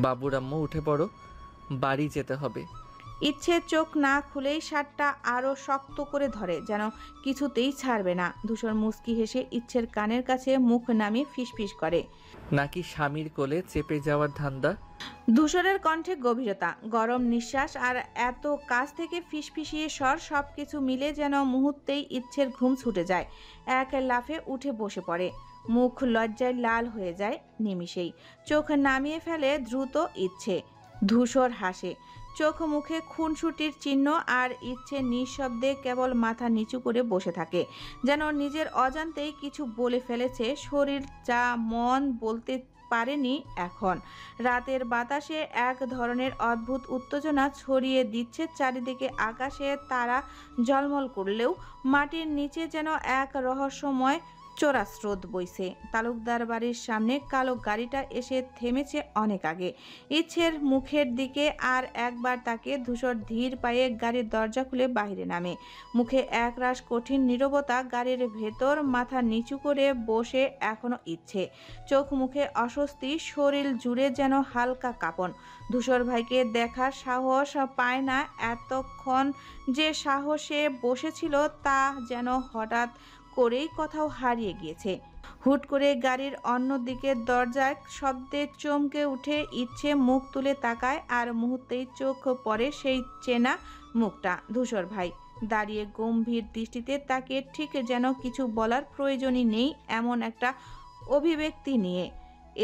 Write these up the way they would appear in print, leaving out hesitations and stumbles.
বাবুর আম্মু উঠে পড়ো, বাড়ি যেতে হবে। ইচ্ছে চোখ না খুলেই শার্টটা আরো শক্ত করে ধরে, যেন কিছুতেই ছাড়বে না। ধূসর মুচকি হেসে ইচ্ছের কানের কাছে মুখ নামিয়ে ফিসফিস করে। নাকি স্বামীর কোলে চেপে যাওয়ার ধান্দা? ধূসরের কণ্ঠে গভীরতা, গরম নিঃশ্বাস আর এত কাছ থেকে ফিসফিসিয়ে স্বর, সবকিছু মিলে যেন মুহূর্তেই ইচ্ছের ঘুম ছুটে যায়। এক লাফে উঠে বসে পড়ে, মুখ লজ্জায় লাল হয়ে যায় নিমিষেই। চোখ নামিয়ে ফেলে দ্রুত ইচ্ছে। ধূসর হাসে, চোখ মুখে খুনসুটির চিহ্ন, আর ইচ্ছে নিঃশব্দে কেবল মাথা নিচু করে বসে থাকে, যেন নিজের অজান্তেই কিছু বলে ফেলেছে শরীর, যা মন বলতে পারেনি এখন। রাতের বাতাসে এক ধরনের অদ্ভুত উত্তেজনা ছড়িয়ে দিচ্ছে চারিদিকে। আকাশে তারা ঝলমল করলেও মাটির নিচে যেন এক রহস্যময় চোরা স্রোত বইছে। তালুকদার বাড়ির সামনে কালো গাড়িটা এসে থেমেছে অনেক আগে। ইচ্ছের মুখের দিকে আর একবার তাকে ধূসর ধীর পায়ে গাড়ির দরজা খুলে বাইরে নামে। মুখে একরাশ কঠিন নীরবতা। গাড়ির ভেতর মাথা নিচু করে বসে এখনো ইচ্ছে, চোখ মুখে অস্বস্তি, শরীর জুড়ে যেন হালকা কাঁপন। ধূসর ভাইকে দেখার সাহস পায় না। এতক্ষণ যে সাহসে বসেছিল তা যেন হঠাৎ করেই কোথাও হারিয়ে গিয়েছে। হুট করে গাড়ির অন্য দিকের দরজায় শব্দে চমকে উঠে ইচ্ছে মুখ তুলে তাকায়, আর মুহূর্তেই চোখ পড়ে সেই চেনা মুখটা। ধূসর ভাই দাঁড়িয়ে গম্ভীর দৃষ্টিতে তাকে, ঠিক যেন কিছু বলার প্রয়োজনই নেই এমন একটা অভিব্যক্তি নিয়ে।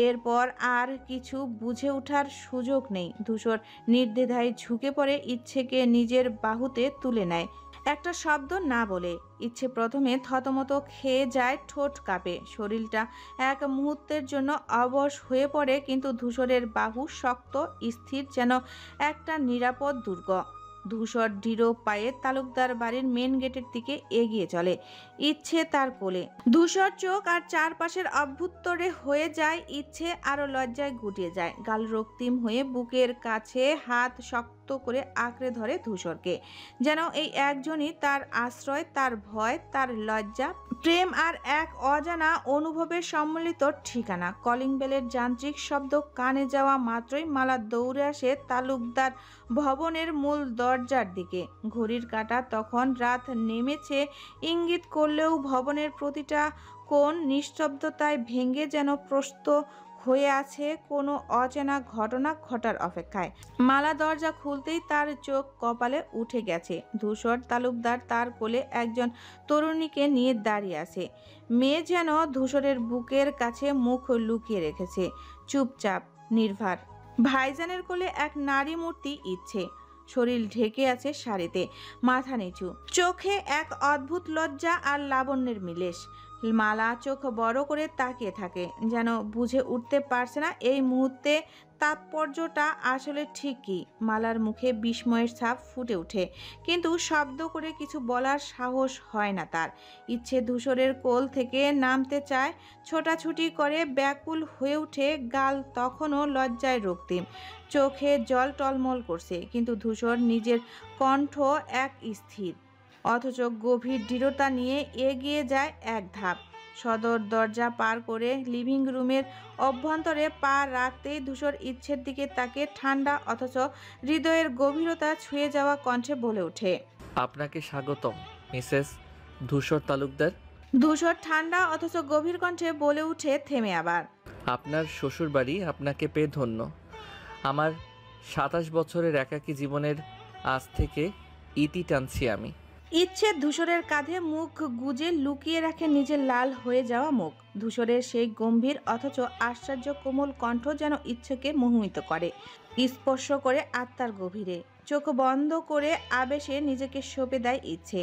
এরপর আর কিছু বুঝে ওঠার সুযোগ নেই। ধূসর নির্দ্বিধায় ঝুঁকে পড়ে ইচ্ছেকে নিজের বাহুতে তুলে নেয়। একটা শব্দ না বলে। ইচ্ছে প্রথমে থতমত খেয়ে যায়, ঠোঁট কাঁপে, শরীরটা এক মুহূর্তের জন্য অবশ হয়ে পড়ে। কিন্তু ধূসরের বাহু শক্ত, স্থির, যেন একটা নিরাপদ দুর্গ। ধূসর দৃঢ় পায়ে তালুকদার বাড়ির মেন গেটের দিকে এগিয়ে চলে, ইচ্ছে তার কোলে। ধূসর চোখ আর চারপাশের অভ্যুত্তরে হয়ে যায়। ইচ্ছে আরো লজ্জায় গুটিয়ে যায়, গাল রক্তিম হয়ে বুকের কাছে হাত শক্ত করে আঁকড়ে ধরে ধূসরকে। যেন এই একজনই তার আশ্রয়, তার ভয়, তার লজ্জা, প্রেম আর এক অজানা অনুভবের সম্মিলিত ঠিকানা। কলিং বেলের যান্ত্রিক শব্দ কানে যাওয়া মাত্রই মালা দৌড়ে আসে তালুকদার ভবনের মূল দরজার দিকে। ঘড়ির কাঁটা তখন রাত নেমেছে ইঙ্গিত করলেও ভবনের প্রতিটা কোণ নিস্তব্ধতায় ভেঙে যেন প্রস্তুত হয়ে আছে কোনো অচেনা ঘটনা ঘটার অপেক্ষায়। মালা দরজা খুলতেই তার চোখ কপালে উঠে গেছে। ধূসর তালুকদার তার কোলে একজন তরুণীকে নিয়ে দাঁড়িয়ে আছে। মেয়ে যেন ধূসরের বুকের কাছে মুখ লুকিয়ে রেখেছে, চুপচাপ, নির্ভার। ভাইজানের কোলে এক নারী মূর্তি ইচ্ছে, শরীর ঢেকে আছে শাড়িতে, মাথা নিচু, চোখে এক অদ্ভুত লজ্জা আর লাবণ্যের মিলেশ। মালা চোখ বড় করে তাকিয়ে থাকে, যেন বুঝে উঠতে পারছে না এই মুহূর্তে তাৎপর্যটা আসলে ঠিক কি। মালার মুখে বিস্ময়ের ছাপ ফুটে ওঠে, কিন্তু শব্দ করে কিছু বলার সাহস হয় না তার। ইচ্ছে ধূসরের কোল থেকে নামতে চায়, ছোটাছুটি করে, ব্যাকুল হয়ে ওঠে, গাল তখনও লজ্জায় রক্তিম, চোখে জল টলমল করছে। কিন্তু ধূসর নিজের কণ্ঠ এক স্থির, অথচ গভীর দৃঢ়তা নিয়ে এগিয়ে যায় এক ধাপ। সদর দরজা পার করে লিভিং রুমের অভ্যন্তরে পা রাখতেই ধূসর ইচ্ছের দিকে তাকে ঠান্ডা অথচ হৃদয়ের গভীরতা ছুঁয়ে যাওয়া কণ্ঠে বলে ওঠে, আপনাকে স্বাগতম মিসেস ধূসর তালুকদার। ধূসর ঠান্ডা অথচ গভীর কণ্ঠে বলে উঠে থেমে আবার, আপনার শ্বশুরবাড়ি আপনাকে পেয়ে ধন্য। আমার ২৭ বছরের একাকী জীবনের আজ থেকে ইতি টানছি আমি। ইচ্ছে ধূসরের কাঁধে মুখ গুজে লুকিয়ে রাখে নিজের লাল হয়ে যাওয়া মুখ। ধূসরের সেই গম্ভীর অথচ আশ্চর্য কোমল কণ্ঠ যেন ইচ্ছেকে মোহিত করে, স্পর্শ করে আত্মার গভীরে। চোখ বন্ধ করে আবেশে নিজেকে সঁপে দেয় ইচ্ছে,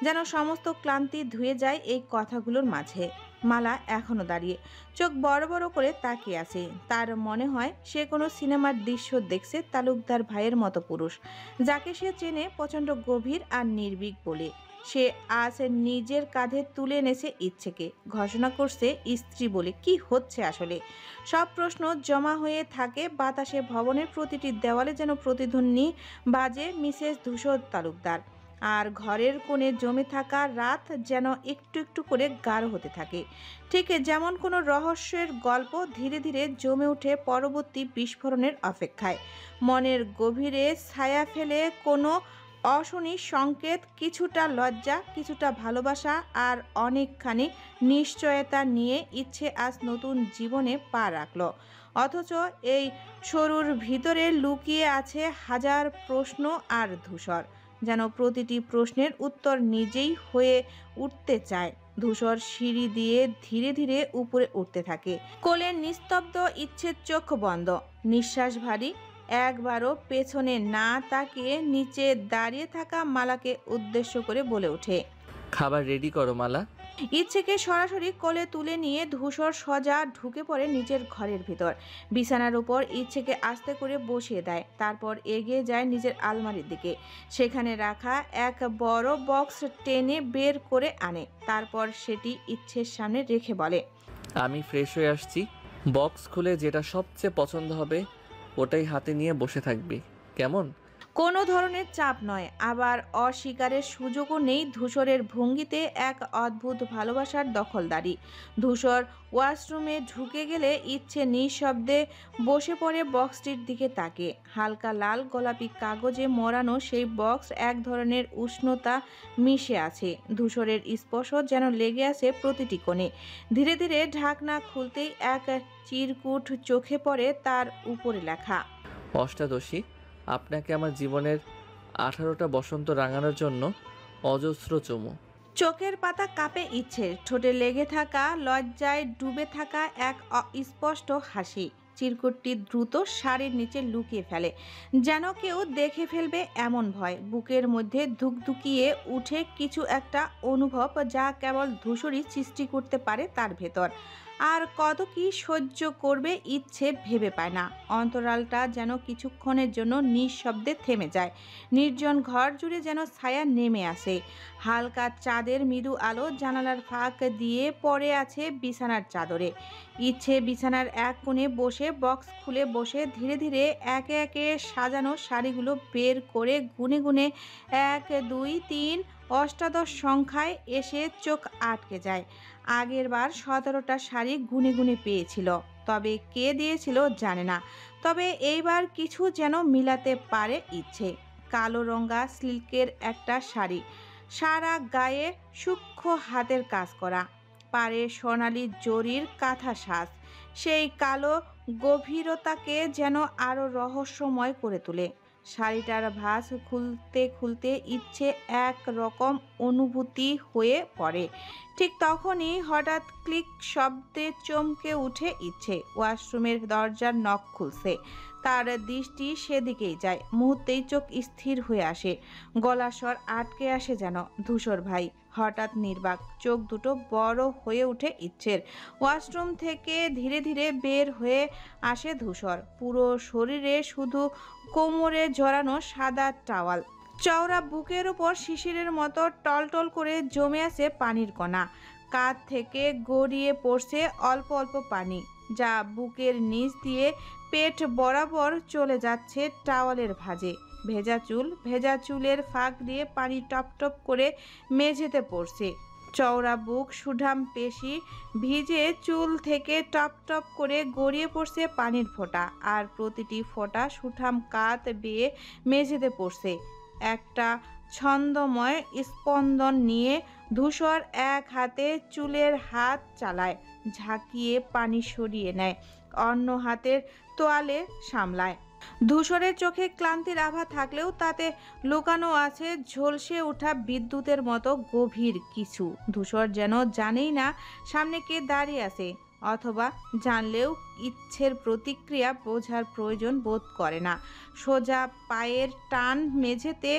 যেন সমস্ত ক্লান্তি ধুয়ে যায় এই কথাগুলোর মাঝে। মালা এখনো দাঁড়িয়ে চোখ বড় বড় করে তাকিয়ে আছে। তার মনে হয় সে কোনো সিনেমার দৃশ্য দেখছে। তালুকদার ভাইয়ের মতো পুরুষ, যাকে সে চেনে প্রচণ্ড গভীর আর নির্ভীক বলে, সে আজ নিজের কাঁধে তুলে এনেছে ইচ্ছেকে, ঘোষণা করছে স্ত্রী বলে। কি হচ্ছে আসলে? সব প্রশ্ন জমা হয়ে থাকে বাতাসে। ভবনের প্রতিটি দেওয়ালে যেন প্রতিধ্বনি বাজে মিসেস ধূসর তালুকদার, আর ঘরের কোণে জমে থাকা রাত যেন একটু একটু করে গাঢ় হতে থাকে, ঠিক যেমন কোনো রহস্যের গল্প ধীরে ধীরে জমে ওঠে পরবর্তী বিস্ফোরণের অপেক্ষায়। মনের গভীরে ছায়া ফেলে কোনো অশনি সংকেত, কিছুটা লজ্জা, কিছুটা ভালোবাসা আর অনেকখানি নিশ্চয়তা নিয়ে ইচ্ছে আজ নতুন জীবনে পা রাখল। অথচ এই সরুর ভিতরে লুকিয়ে আছে হাজার প্রশ্ন আর ধূসর যেন প্রতিটি প্রশ্নের উত্তর নিজেই হয়ে উঠতে চায়। ধূসর সিঁড়ি দিয়ে ধীরে ধীরে উপরে উঠতে থাকে। কোলের নিস্তব্ধ ইচ্ছের চোখ বন্ধ, নিঃশ্বাস ভারী। একবারও পেছনে না তাকিয়ে নিচে দাঁড়িয়ে থাকা মালাকে উদ্দেশ্য করে বলে ওঠে, খাবার রেডি করো মালা। ইচ্ছেকে সরাসরি কোলে তুলে নিয়ে ধূসর সজা ঢুকে পড়ে নিজের ঘরের ভিতর। বিছানার উপর ইচ্ছেকে আস্তে করে বসিয়ে দেয়, তারপর এগিয়ে যায় নিজের আলমারির দিকে। সেখানে রাখা এক বড় বক্স টেনে বের করে আনে, তারপর সেটি ইচ্ছের সামনে রেখে বলে, আমি ফ্রেশ হয়ে আসছি, বক্স খুলে যেটা সবচেয়ে পছন্দ হবে ওটাই হাতে নিয়ে বসে থাকবি, কেমন? কোনো ধরনের চাপ নয়, আবার অস্বীকারের সুযোগও নেই। ধূসরের ভঙ্গিতে এক অদ্ভুত ভালোবাসার দখলদারি। ধূসর ওয়াশরুমে ঢুকে গেলে ইচ্ছে নিঃশব্দে বসে পড়ে বক্সটির দিকে তাকে। হালকা লাল গোলাপি কাগজে মোড়ানো সেই বক্স, এক ধরনের উষ্ণতা মিশে আছে। ধূসরের স্পর্শ যেন লেগে আছে প্রতিটি কোণে। ধীরে ধীরে ঢাকনা খুলতেই এক চিরকুট চোখে পড়ে, তার উপরে লেখা, অষ্টাদশী, আপনাকে আমার জীবনের 18টা বসন্ত রাঙানোর জন্য অজস্র চুমু। চোখের পাতা কাঁপে ইচ্ছে, ঠোঁটে লেগে থাকা লজ্জায় ডুবে থাকা এক অস্পষ্ট হাসি। চিরকুটটি দ্রুত শাড়ির নিচে লুকিয়ে ফেলে, যেন কেউ দেখে ফেলবে এমন ভয়। বুকের মধ্যে ধুকধুকিয়ে উঠে কিছু একটা অনুভব, যা কেবল ধূসরই সৃষ্টি করতে পারে তার ভেতর। আর কত কি সহ্য করবে ইচ্ছে ভেবে পায় না। অন্তরালটা যেন কিছুক্ষণের জন্য নিঃশব্দে থেমে যায়। নির্জন ঘর জুড়ে যেন ছায়া নেমে আসে। হালকা চাঁদের মৃদু আলো জানালার ফাঁক দিয়ে পড়ে আছে বিছানার চাদরে। ইচ্ছে বিছানার এক কোণে বসে বক্স খুলে বসে ধীরে ধীরে একে একে সাজানো শাড়িগুলো বের করে গুনে গুনে 1 2 3 অষ্টাদশ সংখ্যায় এসে চোখ আটকে যায়। আগের বার 17টা শাড়ি গুনে গুনে পেয়েছিল, তবে কে দিয়েছিল জানে না। তবে এইবার কিছু যেন মিলাতে পারে ইচ্ছে। কালো রঙা সিল্কের একটা শাড়ি, সারা গায়ে সূক্ষ্ম হাতের কাজ করা, পাড়ে সোনালি জরির কাঁথা সাজ, সেই কালো গভীরতাকে যেন আরো রহস্যময় করে তোলে। শাড়িটার ভাঁজ খুলতে খুলতে ইচ্ছে এক রকম অনুভূতি হয়ে পড়ে। ঠিক তখনই হঠাৎ ক্লিক শব্দে চমকে উঠে ইচ্ছে। ওয়াশরুমের দরজার নখ খুলছে। তার দৃষ্টি সেদিকেই যায়। মুহূর্তেই চোখ স্থির হয়ে আসে, গলার স্বর আটকে আসে যেন। ধূসর ভাই, হঠাৎ নির্বাক। চোখ দুটো বড় হয়ে উঠে ইচ্ছের। ওয়াশরুম থেকে ধীরে ধীরে বের হয়ে আসে ধূসর। পুরো শরীরে শুধু কোমরে জড়ানো সাদা টাওয়াল, চওড়া বুকের ওপর শিশিরের মতো টলটল করে জমে আছে পানির কণা। কাঁধ থেকে গড়িয়ে পড়ছে অল্প অল্প পানি, যা বুকের নিচ দিয়ে পেট বরাবর চলে যাচ্ছে টাওয়ালের ভাঁজে। ভেজা চুলের ফাঁক দিয়ে পানি টপ টপ করে মেঝেতে পড়ছে। চওড়া বুক, সুঠাম পেশি, ভিজে চুল থেকে টপ টপ করে গড়িয়ে পড়ছে পানির ফোঁটা, আর প্রতিটি ফোঁটা সুঠাম কাত বেয়ে মেঝেতে পড়ছে। একটা ছন্দময় স্পন্দন নিয়ে ধূসর এক হাতে চুলের হাত চালায়, ঝাঁকিয়ে পানি সরিয়ে নেয়, অন্য হাতের তোয়ালে সামলায়। ধূসরের চোখে ক্লান্তির আভা থাকলেও তাতে লুকানো আছে ঝলসে ওঠা বিদ্যুতের মতো গভীর কিছু। ধূসর যেন জানেই না সামনে কে দাঁড়িয়ে আছে, অথবা জানলেও ইচ্ছের প্রতিক্রিয়া বোঝার প্রয়োজন বোধ করে না। সোজা পায়ের টান মেঝেতে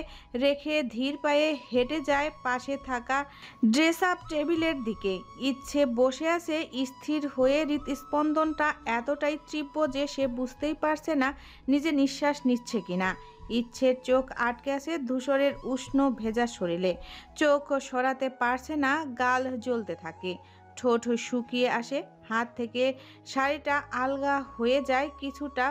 রেখে ধীর পায়ে হেঁটে যায় পাশে থাকা ড্রেস আপ টেবিলের দিকে। ইচ্ছে বসে আছে স্থির হয়ে। হৃৎস্পন্দনটা এতটাই তীব্র যে সে বুঝতেই পারছে না নিজে নিঃশ্বাস নিচ্ছে কিনা। ইচ্ছের চোখ আটকে আছে ধূসরের উষ্ণ ভেজা শরীরে। চোখ সরাতে পারছে না, গাল জ্বলতে থাকে, ঠোঁট শুকিয়ে আসে। হাত থেকে শাড়িটা আলগা হয়ে যায়, কিছুটা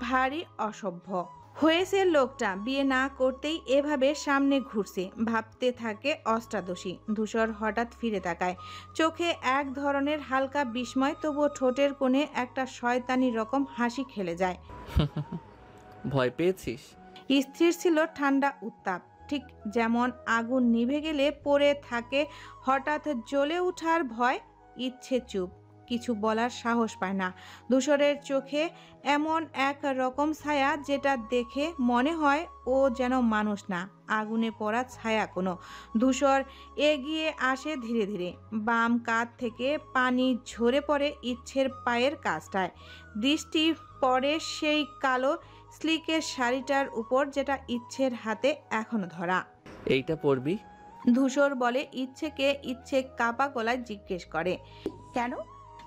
ভারী অসভ্য। হয়েছে লোকটা বিয়ে না করতেই এভাবে সামনে ঘুরছে, ভাবতে থাকে অষ্টাদশী। ধূসর হঠাৎ ফিরে তাকায়, চোখে এক ধরনের হালকা বিস্ময়, তবুও ঠোঁটের কোণে একটা শয়তানি রকম হাসি খেলে যায়। ভয় পেয়েছিস? স্থির ছিল ঠান্ডা উত্তাপ, ঠিক যেমন আগুন নিভে গেলে পড়ে থাকে। হঠাৎ জ্বলে ওঠার ভয়। ইচ্ছে চুপ, কিছু বলার সাহস পায় না। ধূসরের চোখে এমন এক রকম ছায়া যেটা দেখে মনে হয় ও যেন মানুষ না, আগুনে পড়া ছায়া কোনো। ধূসর এগিয়ে আসে ধীরে ধীরে, বাম কাঁধ থেকে পানি ঝরে পড়ে ইচ্ছের পায়ের কাছটায়। দৃষ্টি পড়ে সেই কালো স্লিকের শাড়িটার উপর, যেটা ইচ্ছের হাতে এখনো ধরা। এইটা পরবি? ধূসর বলে ইচ্ছেকে। ইচ্ছে কাপা গলায় জিজ্ঞেস করে, কেন?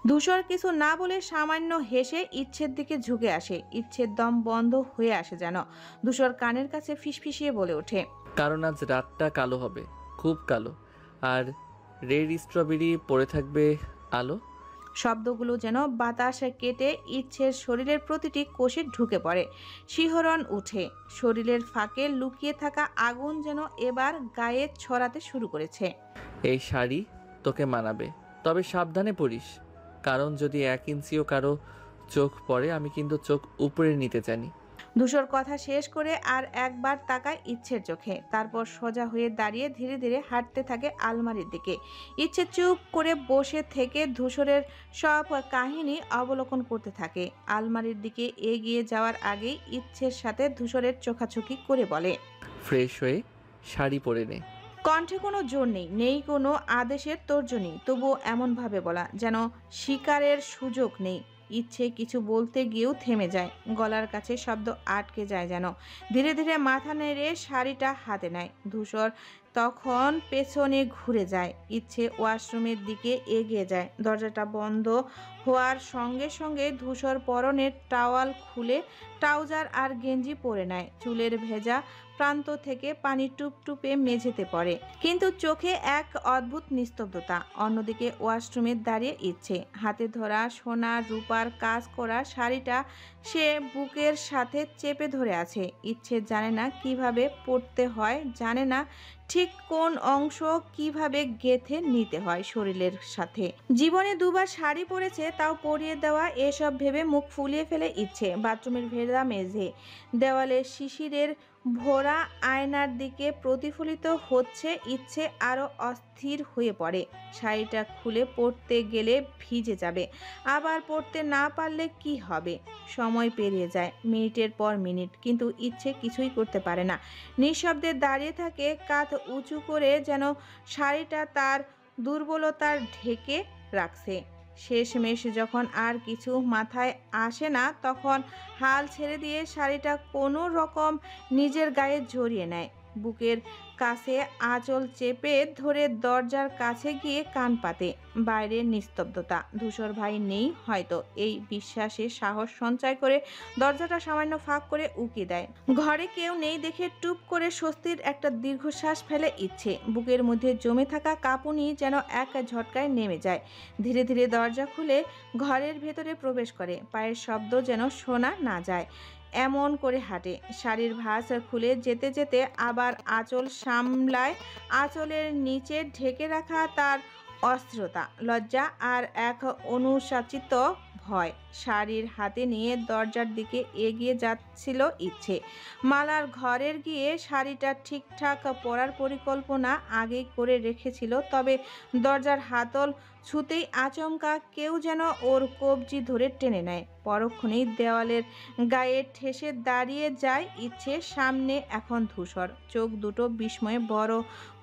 ধূসর কিছু না বলে সামান্য হেসে ইচ্ছের দিকে ঝুঁকে আসে। ইচ্ছের দম বন্ধ হয়ে আসে যেন। ধূসর কানের কাছে ফিসফিসিয়ে বলে ওঠে, কারণ আজ রাতটা কালো হবে, খুব কালো। আর রেড স্ট্রবেরি পড়ে থাকবে আলো। শব্দগুলো যেন বাতাস কেটে ইচ্ছের শরীরের প্রতিটি কোষে ঢুকে পড়ে। শিহরণ উঠে, শরীরের ফাঁকে লুকিয়ে থাকা আগুন যেন এবার গায়ে ছড়াতে শুরু করেছে। এই শাড়ি তোকে মানাবে, তবে সাবধানে পরিস, কারণ যদি 1 ইঞ্চিও কারো চোখ পড়ে আমি কিন্তু চোখ উপরে নিতে জানি। ধূসর কথা শেষ করে আর একবার তাকায় ইচ্ছের চোখে, তারপর সোজা হয়ে দাঁড়িয়ে ধীরে ধীরে হাঁটতে থাকে আলমারির দিকে। ইচ্ছে চুপ করে বসে থেকে ধূসরের সব কাহিনী অবলোকন করতে থাকে। আলমারির দিকে এগিয়ে যাওয়ার আগেই ইচ্ছের সাথে ধূসরের চোখাচোখি করে বলে, ফ্রেশ হয়ে শাড়ি পরে নে। কণ্ঠে কোনো জোর নেই, নেই কোনো আদেশের তর্জনী, তবুও এমনভাবে বলা যেন শিকারের সুযোগ নেই। ইচ্ছে কিছু বলতে গিয়েও থেমে যায়, গলার কাছে শব্দ আটকে যায় যেন। ধীরে ধীরে মাথা নেড়ে শাড়িটা হাতে নেয়। ধূসর তখন পেছনে ঘুরে যায়। ইচ্ছে ওয়াশরুমের দিকে এগিয়ে যায়। দরজাটা বন্ধ হওয়ার সঙ্গে সঙ্গে ধূসর পরনের টাওয়াল খুলে ট্রাউজার আর গেঞ্জি পরে নেয়। চুলের ভেজা প্রান্ত থেকে পানি টুপটুপে মেঝেতে পড়ে, কিন্তু চোখে এক অদ্ভুত নিস্তব্ধতা। অন্যদিকে ওয়াশরুমে দাঁড়িয়ে ইচ্ছে, হাতে ধরা সোনা রূপার কাজ করা শাড়িটা সে বুকের সাথে চেপে ধরে আছে। ইচ্ছে জানে না কিভাবে পড়তে হয়, জানে না ঠিক কোন অংশ কিভাবে গেঁথে নিতে হয় শরীরের সাথে। জীবনে দুবার শাড়ি পরেছে, তাও পরিয়ে দেওয়া। এসব ভেবে মুখ ফুলিয়ে ফেলে ইচ্ছে। বাথরুমের ভেজা মেঝে, দেওয়ালে শিশিরের ভরা আয়নার দিকে প্রতিফলিত হচ্ছে। ইচ্ছে আরো অস্থির হয়ে পড়ে। শাড়িটা খুলে পরতে গেলে ভিজে যাবে, আবার পরতে না পারলে কি হবে। সময় পেরিয়ে যায় মিনিটের পর মিনিট, কিন্তু ইচ্ছে কিছুই করতে পারে না। নিঃশব্দে দাঁড়িয়ে থাকে, কাঁধ উঁচু করে, যেন শাড়িটা তার দুর্বলতার ঢেকে রাখছে। শেষমেশ যখন আর কিছু মাথায় আসে না, তখন হাল ছেড়ে দিয়ে শাড়িটা কোনো রকম নিজের গায়ে জড়িয়ে নেয়। বুকের কাছে আঁচল চেপে ধরে দরজার কাছে গিয়ে কান পাতে। বাইরে নিস্তব্ধতা। ধূসর ভাই নেই হয়তো, এই বিশ্বাসে সাহস সঞ্চয় করে দরজাটা সামান্য ফাঁক করে উকি দেয়। ঘরে কেউ নেই দেখে টুপ করে স্বস্তির একটা দীর্ঘশ্বাস ফেলে ইচ্ছে। বুকের মধ্যে জমে থাকা কাঁপুনি যেন এক ঝটকায় নেমে যায়। ধীরে ধীরে দরজা খুলে ঘরের ভেতরে প্রবেশ করে। পায়ের শব্দ যেন শোনা না যায় এমন করে হাঁটে। শাড়ির ভাঁজ খুলে যেতে যেতে আবার আঁচল সামলায়। আঁচলের নিচে ঢেকে রাখা তার অস্থিরতা, লজ্জা আর এক অনুশাসিত ভয়। শাড়ির হাতে নিয়ে দরজার দিকে এগিয়ে যাচ্ছিল ইচ্ছে। মালার ঘরের গিয়ে শাড়িটা ঠিকঠাক পরার পরিকল্পনা আগেই করে রেখেছিল, তবে দরজার হাতল ছুতেই আচমকা কেউ যেন ওর কবজি ধরে টেনে নেয়। পরক্ষণেই দেওয়ালের গায়ে ঠেসে দাঁড়িয়ে যায় ইচ্ছে। সামনে এখন ধূসর। চোখ দুটো বিস্ময়ে বড়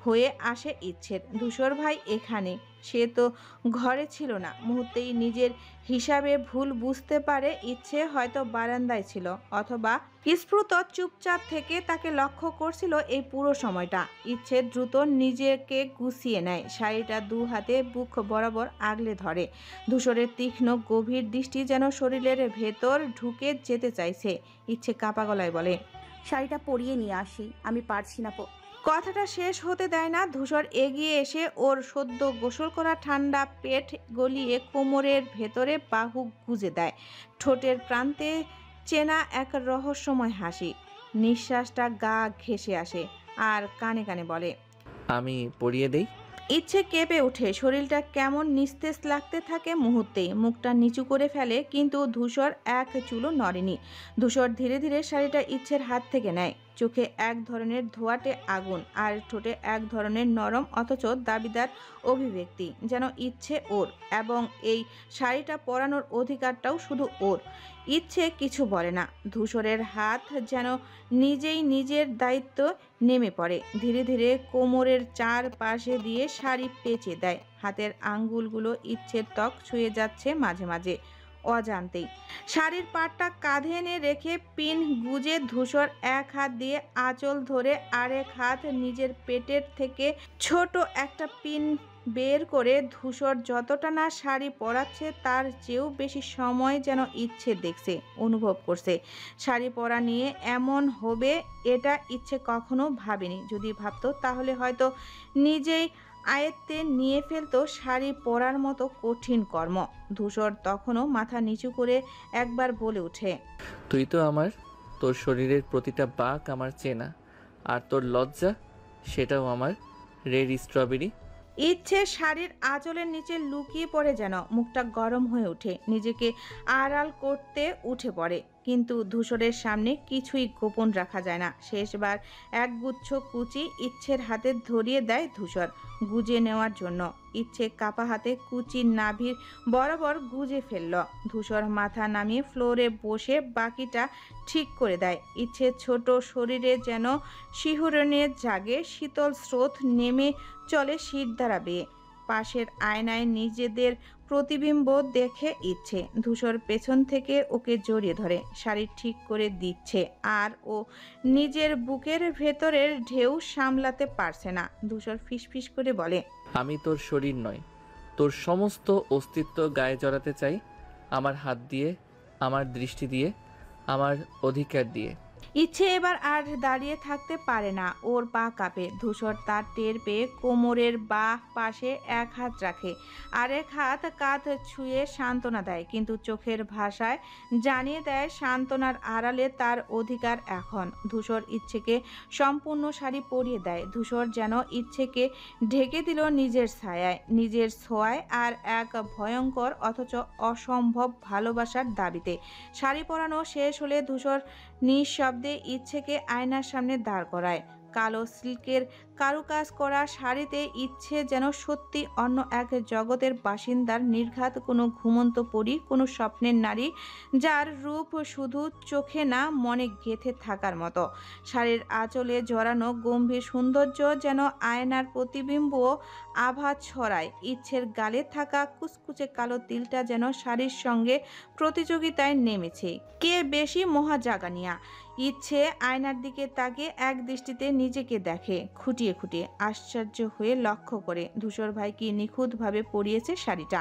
হয়ে আসে ইচ্ছের। ধূসর ভাই এখানে, সে তো ঘরে ছিল না। মুহূর্তেই নিজের হিসাবে ভুল বুঝতে পারে। ইচ্ছে হয়তো বারান্দায় ছিল, অথবা স্ফুট চুপচাপ থেকে তাকে লক্ষ্য করছিল এই পুরো সময়টা। ইচ্ছে দ্রুত নিজেকে গুছিয়ে নেয়, শাড়িটা দু হাতে বুক বরাবর আগলে ধরে। ধূসরের তীক্ষ্ণ গভীর দৃষ্টি যেন শরীরের ভেতর ঢুকে যেতে চাইছে। ইচ্ছে কাঁপা গলায় বলে, শাড়িটা পরিয়ে নিয়ে আসি, আমি পারছি না। কথাটা শেষ হতে দেয় না। ধূসর এগিয়ে এসে ওর সদ্য গোসল করা ঠান্ডা পেট গলিয়ে কোমরের ভেতরে বাহু গুজে দেয়। ঠোঁটের প্রান্তে চেনা এক রহস্যময় হাসি। নিঃশ্বাসটা গা ঘেঁষে আসে আর কানে কানে বলে, আমি পরিয়ে দেই। ইচ্ছে কেঁপে ওঠে, শরীরটা কেমন নিস্তেজ লাগতে থাকে মুহূর্তেই। মুখটা নিচু করে ফেলে, কিন্তু ধূসর এক চুলও নড়েনি। ধূসর ধীরে ধীরে শাড়িটা ইচ্ছের হাত থেকে নেয়। চোখে এক ধরনের ধোঁয়াটে আগুন আর ঠোঁটে এক ধরনের নরম অথচ দাবিদার অভিব্যক্তি, যেন ইচ্ছে ওর, এবং এই শাড়িটা পরানোর অধিকারটাও শুধু ওর। ইচ্ছে কিছু বলে না। ধূসরের হাত যেন নিজেই নিজের দায়িত্ব নেমে পড়ে। ধীরে ধীরে কোমরের চার পাশে দিয়ে শাড়ি পেঁচে দেয়। হাতের আঙ্গুলগুলো ইচ্ছের ত্বক ছুঁয়ে যাচ্ছে মাঝে মাঝে অজান্তেই। শাড়ির পাটটা কাঁধে এনে রেখে পিন গুজে ধূসর এক হাত দিয়ে আঁচল ধরে আরেক হাত নিজের পেটের থেকে ছোট একটা পিন বের করে ধূসর যতটা না শাড়ি পরাচ্ছে তার চেয়েও বেশি সময় যেন ইচ্ছে দেখছে, অনুভব করছে। শাড়ি পরা নিয়ে এমন হবে এটা ইচ্ছে কখনো ভাবেনি। যদি ভাবতো তাহলে হয়তো নিজেই আয়ত্তে নিয়ে ফেলতো শাড়ি পরার মতো কঠিন কর্ম। ধূসর তখনও মাথা নিচু করে একবার বলে ওঠে, তুই তো আমার, তোর শরীরের প্রতিটা বাঁক আমার চেনা, আর তোর লজ্জা সেটাও আমার। Red strawberry. ইচ্ছে শাড়ির আঁচলের নিচে লুকিয়ে পড়ে, যেন মুখটা গরম হয়ে ওঠে। নিজেকে আড়াল করতে উঠে পড়ে, কিন্তু ধূসরের সামনে কিছুই গোপন রাখা যায় না। শেষবার একগুচ্ছ কুচি ইচ্ছের হাতে ধরিয়ে দেয় ধূসর, গুজে নেওয়ার জন্য। ইচ্ছে কাপা হাতে কুচির নাভির বরাবর গুজে ফেলল। ধূসর মাথা নামিয়ে ফ্লোরে বসে বাকিটা ঠিক করে দেয়। ইচ্ছে ছোট শরীরে যেন শিহরণে জাগে, শীতল স্রোত নেমে চলে শিরদাঁড়া বেয়ে। পাশের আয়নায় নিজেদের প্রতিবিম্ব দেখে ইচ্ছে। ধূসর পেছন থেকে ওকে জড়িয়ে ধরে, শাড়ি ঠিক করে দিচ্ছে, আর ও নিজের বুকের ভেতরের ঢেউ সামলাতে পারছে না। ধূসর ফিসফিস করে বলে, আমি তোর শরীর নয়, তোর সমস্ত অস্তিত্ব গায়ে জড়াতে চাই। আমার হাত দিয়ে, আমার দৃষ্টি দিয়ে, আমার অধিকার দিয়ে। ইচ্ছে এবার আর দাঁড়িয়ে থাকতে পারে না, ওর পা কাঁপে। ধূসর তার টের পেয়ে কোমরের বাঁ পাশে এক হাত রাখে, আরেক হাত কাঁধ ছুঁয়ে সান্ত্বনা দেয়, কিন্তু চোখের ভাষায় জানিয়ে দেয় সান্ত্বনার আড়ালে তার অধিকার এখন। ধূসর ইচ্ছেকে সম্পূর্ণ শাড়ি পরিয়ে দেয়। ধূসর যেন ইচ্ছেকে ঢেকে দিল নিজের ছায়ায়, নিজের ছোঁয়ায়, আর এক ভয়ঙ্কর অথচ অসম্ভব ভালোবাসার দাবিতে। শাড়ি পরানো শেষ হলে ধূসর নিঃশব্দে ইচ্ছেকে আয়নার সামনে দাঁড় করায়। কালো সিল্কের কারুকাজ করা শাড়িতে ইচ্ছে যেন সত্যি অন্য এক জগতের বাসিন্দার, নির্ঘাত কোনো ঘুমন্ত পরী, কোনো স্বপ্নের নারী, যার রূপ শুধু চোখে না মনে গেঁথে থাকার মতো। শাড়ির আঁচলে জড়ানো গম্ভীর সৌন্দর্য যেন আয়নার প্রতিবিম্ব আভা ছড়ায়। ইচ্ছের গালে থাকা কুচকুচে কালো তিলটা যেন শাড়ির সঙ্গে প্রতিযোগিতায় নেমেছে, কে বেশি মহাজাগানিয়া। ইচ্ছে আয়নার দিকে তাকিয়ে এক দৃষ্টিতে নিজেকে দেখে, খুঁটিয়ে খুঁটিয়ে আশ্চর্য হয়ে লক্ষ্য করে ধূসর ভাই কি নিখুঁতভাবে পরিয়েছে শাড়িটা।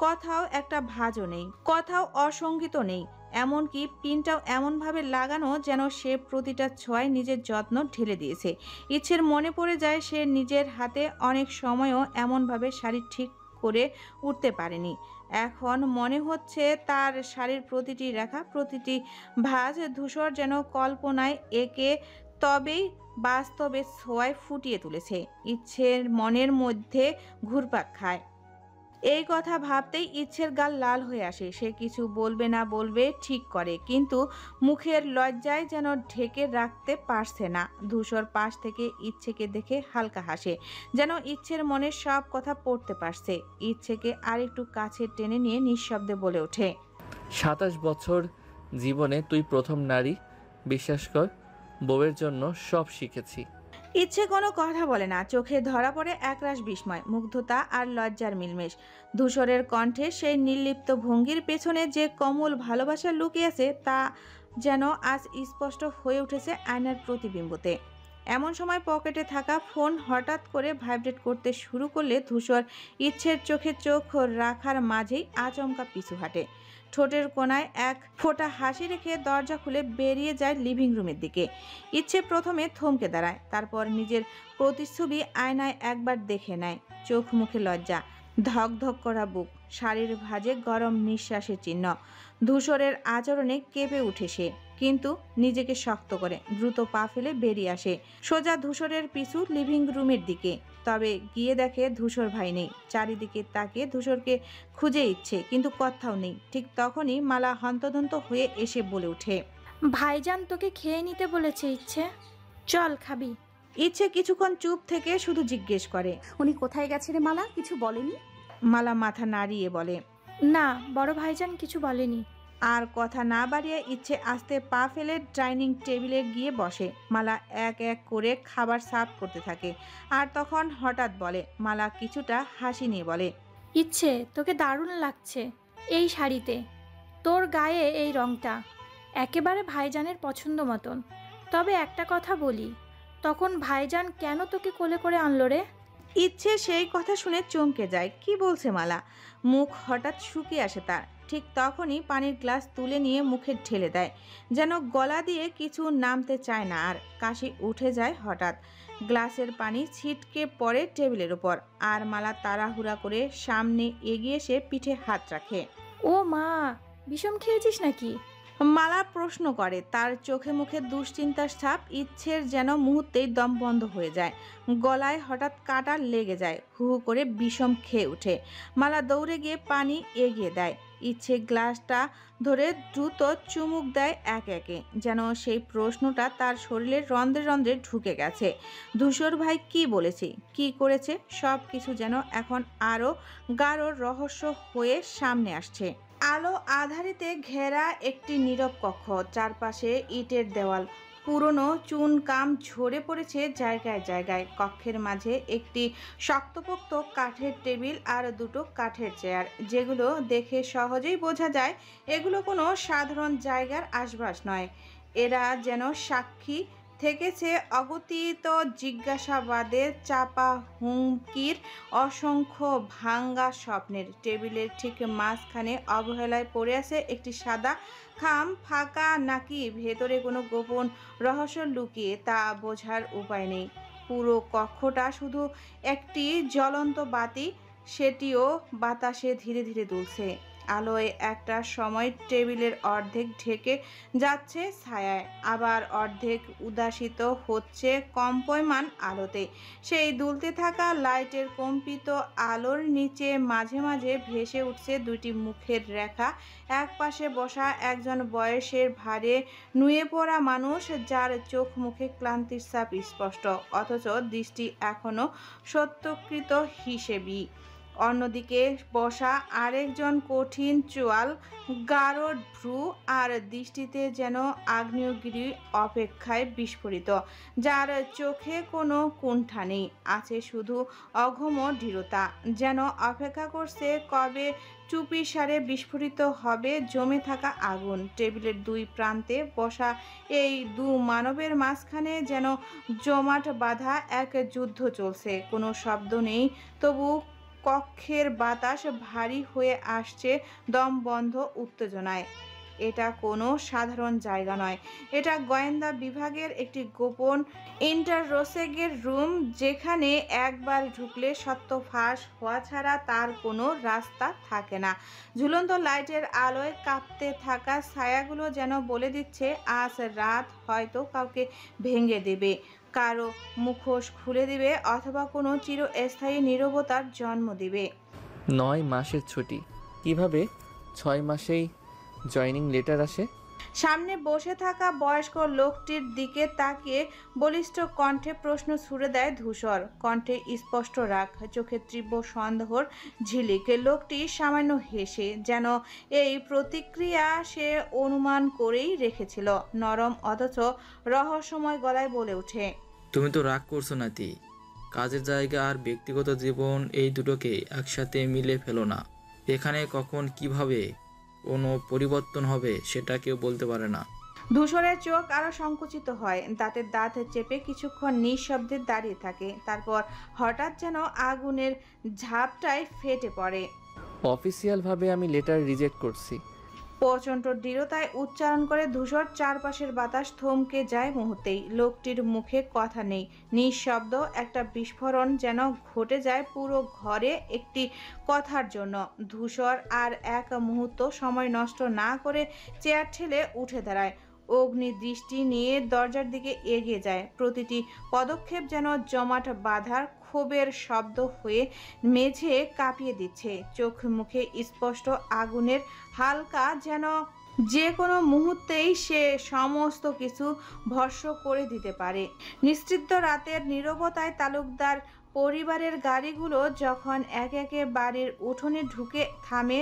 কোথাও একটা ভাঁজও নেই, কোথাও অসঙ্গিত নেই, এমনকি পিনটাও এমনভাবে লাগানো যেন সে প্রতিটা ছোঁয়ায় নিজের যত্ন ঢেলে দিয়েছে। ইচ্ছের মনে পড়ে যায় সে নিজের হাতে অনেক সময়ও এমনভাবে শাড়ি ঠিক করে উঠতে পারেনি। এখন মনে হচ্ছে তার শাড়ির প্রতিটি রেখা, প্রতিটি ভাঁজ ধূসর যেন কল্পনায় একে তবেই বাস্তবে ছোঁয়ায় ফুটিয়ে তুলেছে। ইচ্ছের মনের মধ্যে ঘুরপাক খায়। এই কথা ভাবতেই ইচ্ছের গাল লাল হয়ে আসে। সে কিছু বলবে না বলবে ঠিক করে, কিন্তু মুখের লজ্জায় যেন ঢেকে রাখতে পারছে না। ধূসর পাশ থেকে ইচ্ছেকে দেখে হালকা হাসে, যেন ইচ্ছের মনের সব কথা পড়তে পারছে। ইচ্ছেকে আরেকটু কাছে টেনে নিয়ে নিঃশব্দে বলে ওঠে, 27 বছর জীবনে তুই প্রথম নারী। বিশ্বাস কর, বউয়ের জন্য সব শিখেছি। ইচ্ছে কোনো কথা বলে না, চোখে ধরা পড়ে একরাশ বিস্ময়, মুগ্ধতা আর লজ্জার মিলমেশ। ধূসরের কণ্ঠে সেই নির্লিপ্ত ভঙ্গির পেছনে যে কোমল ভালোবাসা লুকিয়েছে তা যেন আজ স্পষ্ট হয়ে উঠেছে আয়নার প্রতিবিম্বতে। এমন সময় পকেটে থাকা ফোন হঠাৎ করে ভাইব্রেট করতে শুরু করলে ধূসর ইচ্ছের চোখে চোখ রাখার মাঝেই আচমকা পিছু হাঁটে। ঠোঁটের কোণায় এক ফোঁটা হাসি রেখে দরজা খুলে বেরিয়ে যায় লিভিং রুমের দিকে। ইচ্ছে প্রথমে থমকে দাঁড়ায়, তারপর নিজের প্রতিচ্ছবি আয়নায় একবার দেখে নেয়। চোখ মুখে লজ্জা, ধক ধক করা বুক, শাড়ির ভাঁজে গরম নিঃশ্বাসের চিহ্ন। ধূসরের আচরণে কেঁপে উঠে সে। কিন্তু নিজেকে শক্ত করে দ্রুত পা ফেলে বেরিয়ে আসে সোজা ধূসরের পিছু লিভিং রুমের দিকে। তবে গিয়ে দেখে ধূসর ভাই নেই। চারিদিকে তাকিয়ে ধূসরকে খুঁজে ইচ্ছে, কিন্তু কোথাও নেই। ঠিক তখনই মালা হন্তদন্ত হয়ে এসে বলে ওঠে, ভাইজান তোকে খেয়ে নিতে বলেছে ইচ্ছে, চল খাবি। ইচ্ছে কিছুক্ষণ চুপ থেকে শুধু জিজ্ঞেস করে, উনি কোথায় গেছে রে মালা? কিছু বলেনি? মালা মাথা নাড়িয়ে বলে, না, বড় ভাইজান কিছু বলেনি। আর কথা না বাড়িয়ে ইচ্ছে আস্তে পা ফেলে ডাইনিং টেবিলে গিয়ে বসে। মালা এক এক করে খাবার সার্ভ করতে থাকে। আর তখন হঠাৎ বলে, মালা কিছুটা হাসি নিয়ে বলে, ইচ্ছে তোকে দারুণ লাগছে এই শাড়িতে, তোর গায়ে এই রংটা একেবারে ভাইজানের পছন্দ মতন। তবে একটা কথা বলি, তখন ভাইজান কেন তোকে কোলে করে আনলো রে? ইচ্ছে সেই কথা শুনে চমকে যায়। কি বলছে মালা? মুখ হঠাৎ শুকিয়ে আসে তার। ঠিক তখনই পানির গ্লাস তুলে নিয়ে মুখে ঢেলে দেয়, যেন গলা দিয়ে কিছু নামতে চায় না। আর কাশি উঠে যায় হঠাৎ। গ্লাসের পানি ছিটকে পড়ে টেবিলের উপর। আর মালা তাড়াহুড়া করে সামনে এগিয়ে এসে পিঠে হাত রাখে। ও মা, বিষম খেয়েছিস নাকি? মালা প্রশ্ন করে। তার চোখে মুখে দুশ্চিন্তার ছাপ। ইচ্ছের যেন মুহূর্তেই দম বন্ধ হয়ে যায়। গলায় হঠাৎ কাটা লেগে যায়। হু হু করে বিষম খেয়ে ওঠে। মালা দৌড়ে গিয়ে পানি এগিয়ে দেয়। ইচ্ছে গ্লাসটা ধরে দ্রুত চুমুক দেয় এক একে, যেন সেই প্রশ্নটা তার শরীরের রন্ধ্রে রন্ধ্রে ঢুকে গেছে। ধূসর ভাই কি বলেছে, কি করেছে, সব কিছু যেন এখন আরও গাঢ় রহস্য হয়ে সামনে আসছে। আলো আধারিতে ঘেরা একটি নীরব কক্ষ। চারপাশে ইটের দেওয়াল, পুরনো চুন কাম ঝরে পড়েছে জায়গায় জায়গায়। কক্ষের মাঝে একটি শক্তপোক্ত কাঠের টেবিল আর দুটো কাঠের চেয়ার, যেগুলো দেখে সহজেই বোঝা যায় এগুলো কোনো সাধারণ জায়গার আশপাশ নয়। এরা যেন সাক্ষী থেকেছে অগতিত জিজ্ঞাসাবাদের, চাপা হুমকির, অসংখ্য ভাঙ্গা স্বপ্নের। টেবিলের ঠিক মাঝখানে অবহেলায় পড়ে আছে একটি সাদা খাম। ফাঁকা নাকি ভেতরে কোনো গোপন রহস্য লুকিয়ে, তা বোঝার উপায় নেই। পুরো কক্ষটা শুধু একটি জ্বলন্ত বাতি, সেটিও বাতাসে ধীরে ধীরে দুলছে। আলোয় একটা সময় টেবিলের অর্ধেক ঢেকে যাচ্ছে ছায়ায়, আবার অর্ধেক উদাসিত হচ্ছে কম্পয়মান আলোতে। সেই দুলতে থাকা লাইটের কম্পিত আলোর নিচে মাঝে মাঝে ভেসে উঠছে দুটি মুখের রেখা। এক পাশে বসা একজন বয়সের ভারে নুয়ে পড়া মানুষ, যার চোখ মুখে ক্লান্তির ছাপ স্পষ্ট, অথচ দৃষ্টি এখনো সত্যকৃত হিসেবেই। অন্যদিকে বসা আরেকজন কঠিন চোয়াল, গাঢ় ভ্রু আর দৃষ্টিতে যেন আগ্নেয়গিরি অপেক্ষায় বিস্ফোরিত, যার চোখে কোনো কুণ্ঠা নেই, আছে শুধু অঘম দৃঢ়তা, যেন অপেক্ষা করছে কবে চুপিসারে বিস্ফোরিত হবে জমে থাকা আগুন। টেবিলের দুই প্রান্তে বসা এই দু মানবের মাঝখানে যেন জমাট বাঁধা এক যুদ্ধ চলছে। কোনো শব্দ নেই, তবু কক্ষের বাতাস ভারী হয়ে আসছে দমবন্ধ উত্তেজনায়। এটা কোনো সাধারণ জায়গা নয়, এটা গোয়েন্দা বিভাগের একটি গোপন ইন্টাররোসেগের রুম, যেখানে একবার ঢুকলে সত্য ফাঁস হওয়া ছাড়া তার কোনো রাস্তা থাকে না। ঝুলন্ত লাইটের আলোয় কাঁপতে থাকা ছায়াগুলো যেন বলে দিচ্ছে আজ রাত হয়তো কাউকে ভেঙে দেবে, কারো মুখোশ খুলে দিবে, অথবা কোনো চিরস্থায়ী নীরবতার জন্ম দিবে। 9 মাসের ছুটি, কিভাবে 6 মাসেই জয়নিং লেটার আসে? সামনে বসে থাকা বয়স্ক লোকটির দিকে তাকিয়ে বলিষ্ঠ কণ্ঠে প্রশ্ন ছুড়ে দেয় ধূসর। কণ্ঠে স্পষ্ট রাগ, চোখে তীব্র সন্দেহর ঝিলিক। লোকটি সামান্য হেসে, যেন এই প্রতিক্রিয়া সে অনুমান করেই রেখেছিল। নরম অথচ রহস্যময় গলায় বলে ওঠে, তুমি তো রাগ করছো নাতি? কাজের জায়গা আর ব্যক্তিগত জীবন এই দুটোকে একসাথে মিলে ফেলো না। এখানে কখন কিভাবে কোনো পরিবর্তন হবে সেটা কেউ বলতে পারে না। ধূসরের চোখ আরো সংকুচিত হয়, দাঁতের দাঁত চেপে কিছুক্ষণ নিঃশব্দে দাঁড়িয়ে থাকে। তারপর হঠাৎ যেন আগুনের ঝাপটায় ফেটে পড়ে। অফিসিয়ালভাবে আমি লেটার রিজেক্ট করছি। প্রচণ্ড দৃঢ়তায় উচ্চারণ করে ধূসর। চারপাশের বাতাস থমকে যায় মুহূর্তেই। লোকটির মুখে কথা নেই, নিঃশব্দ একটা বিস্ফোরণ যেন ঘটে যায় পুরো ঘরে একটি কথার জন্য। ধূসর আর এক মুহূর্ত সময় নষ্ট না করে চেয়ার ঠেলে উঠে দাঁড়ায়। অগ্নি দৃষ্টি নিয়ে দরজার দিকে এগিয়ে যায়। প্রতিটি পদক্ষেপ যেন জমাট বাঁধার ক্ষোভের শব্দ হয়ে মেঝে কাঁপিয়ে দিচ্ছে। চোখ মুখে স্পষ্ট আগুনের হালকা, যেন যে কোনো মুহূর্তেই সে সমস্ত কিছু ভস্ম করে দিতে পারে। নিস্তব্ধ রাতের নীরবতায় তালুকদার পরিবারের গাড়িগুলো যখন একে একে বাড়ির উঠোনে ঢুকে থামে,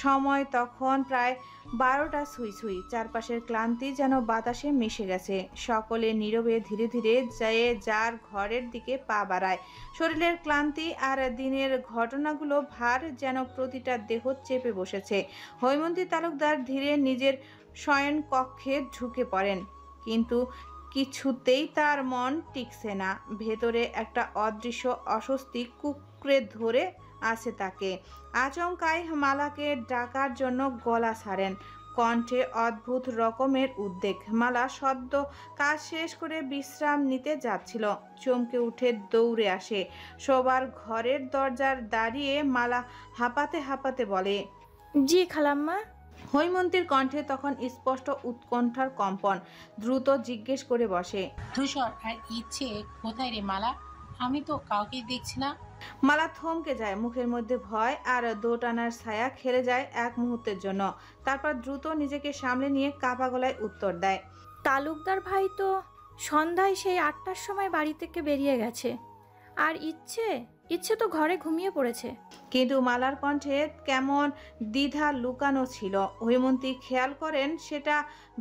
সময় তখন প্রায় 12টা ছুঁই। চারপাশের ক্লান্তি যেন বাতাসে মিশে গেছে। সকলে নীরবে ধীরে ধীরে যেয়ে যার ঘরের দিকে পা বাড়ায়। শরীরের ক্লান্তি আর দিনের ঘটনাগুলো ভার যেন প্রতিটা দেহ চেপে বসেছে। হৈমন্তী তালুকদার ধীরে নিজের শয়ন কক্ষে ঢুকে পড়েন, কিন্তু কিছুতেই তার মন টিকছে না। ভেতরে একটা অদৃশ্য অস্বস্তি কুঁকড়ে ধরে আছে তাকে। আচমকাই মালাকে ডাকার জন্য গলা ছাড়েন, কণ্ঠে অদ্ভুত রকমের উদ্বেগ। মালা সদ্য কাজ শেষ করে বিশ্রাম নিতে যাচ্ছিল, চমকে উঠে দৌড়ে আসে। সবার ঘরের দরজার দাঁড়িয়ে মালা হাঁপাতে হাঁপাতে বলে, জি খালাম্মা। হৈমন্তীর কণ্ঠে তখন স্পষ্ট উৎকণ্ঠার কম্পন। দ্রুত জিজ্ঞেস করে বসে, ধূসর আর ইচ্ছে কোথায় রে মালা? আমি তো কাউকেই দেখছি না। মালা থমকে যায়, মুখের মধ্যে ভয় আর দোটানার ছায়া খেলে যায় এক মুহূর্তের জন্য। তারপর দ্রুত নিজেকে সামলে নিয়ে কাঁপা গলায় উত্তর দেয়, তালুকদার ভাই তো সন্ধ্যায় সেই 8টার সময় বাড়ি থেকে বেরিয়ে গেছে। আর ইচ্ছে তো ঘরে ঘুমিয়ে পড়েছে। কিন্তু মালার কণ্ঠে কেমন দ্বিধা লুকানো ছিল। হৈমন্তী খেয়াল করেন সেটা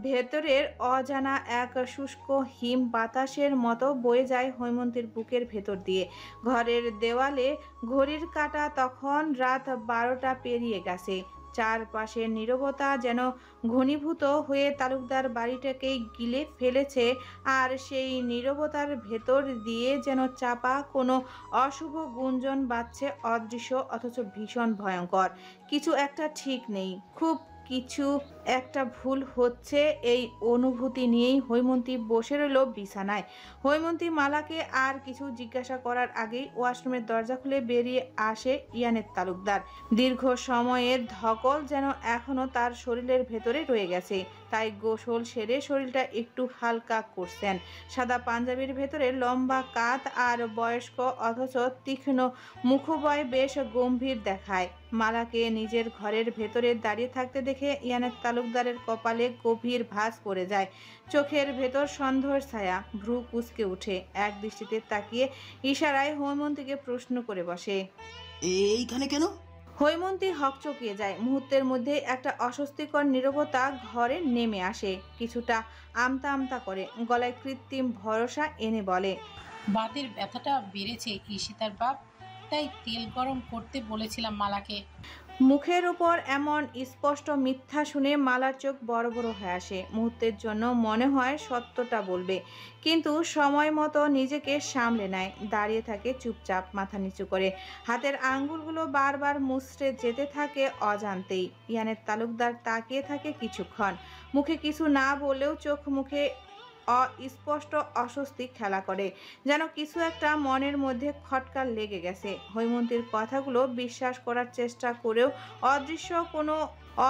ভেতরের অজানা এক শুষ্ক হিম বাতাসের মতো বয়ে যায় হৈমন্তীর বুকের ভেতর দিয়ে। ঘরের দেওয়ালে ঘড়ির কাঁটা তখন রাত 12টা পেরিয়ে গেছে। চারপাশের নীরবতা যেন ঘনীভূত হয়ে তালুকদার বাড়িটাকেই গিলে ফেলেছে। আর সেই নীরবতার ভেতর দিয়ে যেন চাপা কোনো অশুভ গুঞ্জন বাজছে, অদৃশ্য অথচ ভীষণ ভয়ঙ্কর। কিছু একটা ঠিক নেই, খুব কিছু একটা ভুল হচ্ছে। এই অনুভূতি নিয়েই হৈমন্তী বসে রইল বিছানায়। হৈমন্তী মালাকে আর কিছু জিজ্ঞাসা করার আগেই ওয়াশরুমের দরজা খুলে বেরিয়ে আসে ইয়ানের তালুকদার। দীর্ঘ সময়ের ধকল যেন এখনো তার শরীরের ভেতরে রয়ে গেছে, তাই গোসল সেরে শরীরটা একটু হালকা করছেন। সাদা পাঞ্জাবির ভেতরে লম্বা কাঁধ আর বয়স্ক অথচ তীক্ষ্ণ মুখবয় বেশ গম্ভীর দেখায়। মালাকে নিজের ঘরের ভেতরে দাঁড়িয়ে থাকতে দেখে ইয়ানের তালুকদারের কপালে গভীর ভাঁজ পড়ে যায়। চোখের ভেতর সন্দেহের ছায়া, ভ্রু কুঁচকে উঠে এক দৃষ্টিতে তাকিয়ে ইশারায় হৈমন্তীকে প্রশ্ন করে বসে, এইখানে কেন? হৈমন্তী হকচকিয়ে যায়। মুহূর্তের মধ্যে একটা অস্বস্তিকর নীরবতা ঘরে নেমে আসে। কিছুটা আমতা আমতা করে গলায় কৃত্রিম ভরসা এনে বলে, বাতের ব্যথাটা বেড়েছে ঈশিতার বাপ, তাই তেল গরম করতে বলেছিলাম মালাকে। মুখের উপর এমন স্পষ্ট মিথ্যা শুনে মালার চোখ বড় বড় হয়ে আসে। মুহূর্তের জন্য মনে হয় সত্যটা বলবে, কিন্তু সময় মতো নিজেকে সামলে নেয়। দাঁড়িয়ে থাকে চুপচাপ, মাথা নিচু করে। হাতের আঙ্গুলগুলো বারবার মুচড়ে যেতে থাকে অজান্তেই। ইয়ানের তালুকদার তাকিয়ে থাকে কিছুক্ষণ, মুখে কিছু না বলেও চোখ মুখে অস্পষ্ট অস্বস্তি খেলা করে, যেন কিছু একটা মনের মধ্যে খটকা লেগে গেছে। হৈমন্তীর কথাগুলো বিশ্বাস করার চেষ্টা করেও অদৃশ্য কোনো